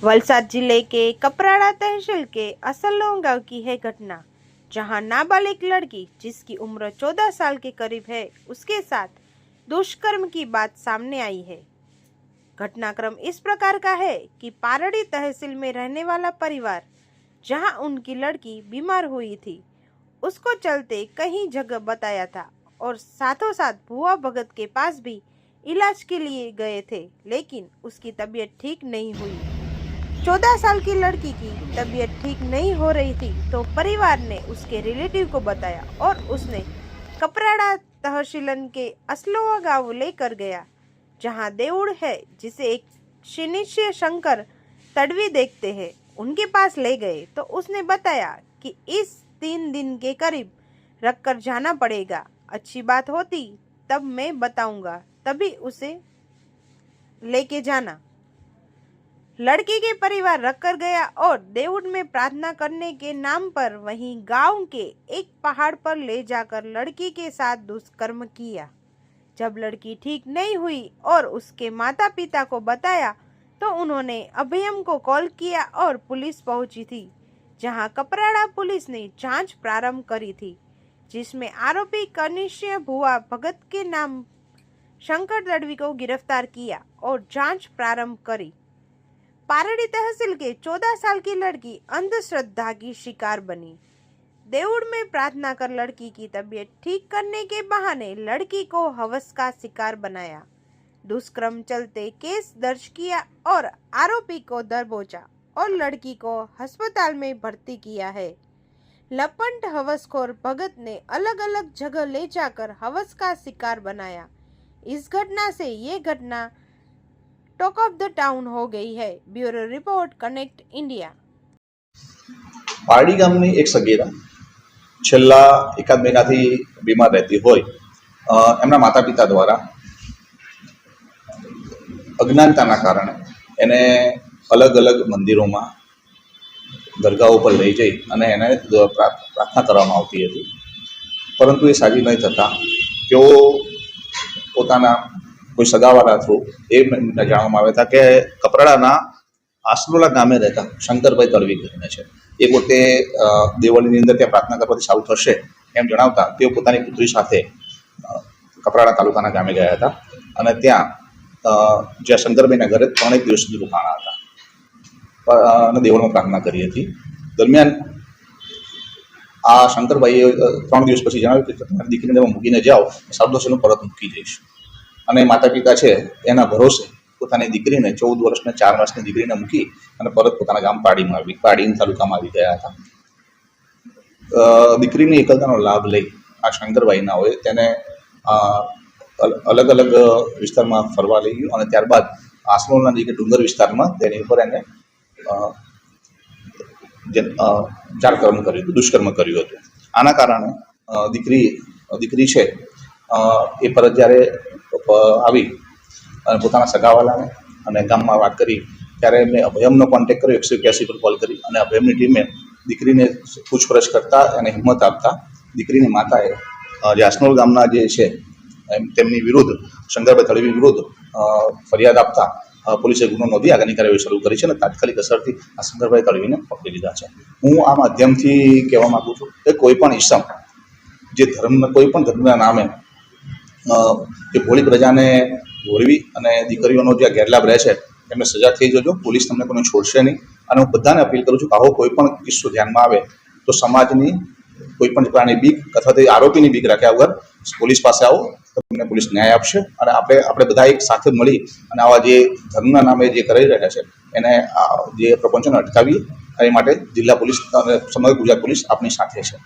वलसाड जिले के कपराड़ा तहसील के असलों गांव की है घटना, जहां नाबालिग लड़की जिसकी उम्र 14 साल के करीब है उसके साथ दुष्कर्म की बात सामने आई है। घटनाक्रम इस प्रकार का है कि पारड़ी तहसील में रहने वाला परिवार, जहां उनकी लड़की बीमार हुई थी, उसको चलते कहीं जगह बताया था और साथों साथ भुआ भगत के पास भी इलाज के लिए गए थे, लेकिन उसकी तबीयत ठीक नहीं हुई। 14 साल की लड़की की तबीयत ठीक नहीं हो रही थी तो परिवार ने उसके रिलेटिव को बताया और उसने कपराड़ा तहसीलन के असलोआ गांव लेकर गया, जहां देउड़ है जिसे एक शिनिष्य शंकर तड़वी देखते हैं, उनके पास ले गए तो उसने बताया कि इस 3 दिन के करीब रखकर जाना पड़ेगा। अच्छी बात होती तब मैं बताऊंगा, तभी उसे लेके जाना। लड़की के परिवार रखकर गया और देउड़ में प्रार्थना करने के नाम पर वहीं गांव के एक पहाड़ पर ले जाकर लड़की के साथ दुष्कर्म किया। जब लड़की ठीक नहीं हुई और उसके माता पिता को बताया तो उन्होंने अभयम को कॉल किया और पुलिस पहुंची थी, जहां कपराड़ा पुलिस ने जांच प्रारंभ करी थी, जिसमें आरोपी कनिष्य भुआ भगत के नाम शंकर तड़वी को गिरफ्तार किया और जांच प्रारंभ करी। पारड़ी तहसील के 14 साल की लड़की अंधश्रद्धा की शिकार बनी। देउड़ में प्रार्थना कर लड़की की तबीयत ठीक करने के बहाने लड़की को हवस का शिकार बनाया। दुष्कर्म चलते केस दर्ज किया और आरोपी को दबोचा और लड़की को अस्पताल में भर्ती किया है। लपंट हवसखोर भगत ने अलग अलग जगह ले जाकर हवस का शिकार बनाया। इस घटना से ये घटना टॉक ऑफ द टाउन हो गई है। Bureau report, connect India. Pardi गामनी एक सगीरा छेल्ला एकाद महीनाथी बीमार रहती होय एमना माता पिता द्वारा अज्ञानताना कारणे एने अलग अलग मंदिरों में दरगाहो पर लई जई अने एने प्रार्थना करवामां आवती हती, परंतु ए साजी नहीं थता तेओ पोताना कोई सगावाला थ्रू ए जाणवामां आव्या हता के कपराड़ाना आसलोला गामे रहता शंकरभाई तड़वी करीने छे। एक वखते दिवाळीनी अंदर त्यां प्रार्थना करवाथी चालू थशे एम जणावता तेओ पोतानी पुत्री साथे कपराड़ा तालुकाना गामे गया हता अने त्यां ज्यां शंकरभाईना घरे 3 દિવસ સુધી રોકાણા હતા અને દેવળમાં પ્રાર્થના કરી હતી। દરમિયાન આ શંકરભાઈએ 3 દિવસ પછી જણાવ્યું કે તમારી દીકરીને તમે મૂકીને જાઓ, સાવદોશીનું પરત મૂકી જઈશ। અને માતા પિતા છે એના ભરોસે પોતાની દીકરીને 14 વર્ષની 4 માસની દીકરીને મૂકી અને પરત પોતાના ગામ પાડી તાલુકામાં આવી ગયા હતા। દીકરીની એકલતાનો લાભ લઈ આ શંકરભાઈના હોય તેને अलग अलग विस्तार में फरवा लई गयो और त्यारबाद आसनोलना नजीक डूंगर विस्तार में तेनी पर एने जारकर्म कर्युं हतुं, दुष्कर्म कर्युं हतुं। आना कारणे दीकरी छे ए परत ज्यारे आवी अने पोताना सगावालाने अने गाममां वात करी त्यारे मैं अभयमनो कॉन्टेक्ट कर्यो। 181 पर कॉल करी अने अभयमनी टीमे दीकरीने पूछपरछ करता अने हिम्मत आपता दीकरीनी माताए जे आसनोल गामना जे छे તેમની વિરુદ્ધ શંકરભાઈ તળવી વિરુદ્ધ ફરિયાદ આપતા પોલીસે ગુનો નોંધી આગળની કાર્યવાહી શરૂ કરી છે અને તાત્કાલિક અસરથી આ શંકરભાઈ તળવીને પકડી લીધા છે। હું આ માધ્યમથી કહેવા માંગુ છું કે કોઈ પણ ઈસમ જે કોઈ પણ ધર્મના નામે જે ભોળી પ્રજાને ભોળવી અને દીકરીઓનો જે ગેરલાભ રહે છે એમને સજા થઈ જજો। પોલીસ તમને કોઈને છોડશે નહીં અને હું બધાને અપીલ કરું છું કે આવો કોઈ પણ કિસ્સો ધ્યાનમાં આવે તો સમાજની કોઈ પણ પ્રકારની બીક અથવા તો આરોપીની બીક રાખ્યા વગર પોલીસ પાસે આવો, તમને પોલીસ ન્યાય આપશે અને આપણે બધા એક સાથે મળી અને આવા જે ધર્મના નામે જે કરી રહ્યા છે એને જે પ્રપંચોને અટકાવીએ એ માટે જિલ્લા પોલીસ અને સમગ્ર ગુજરાત પોલીસ આપની સાથે છે।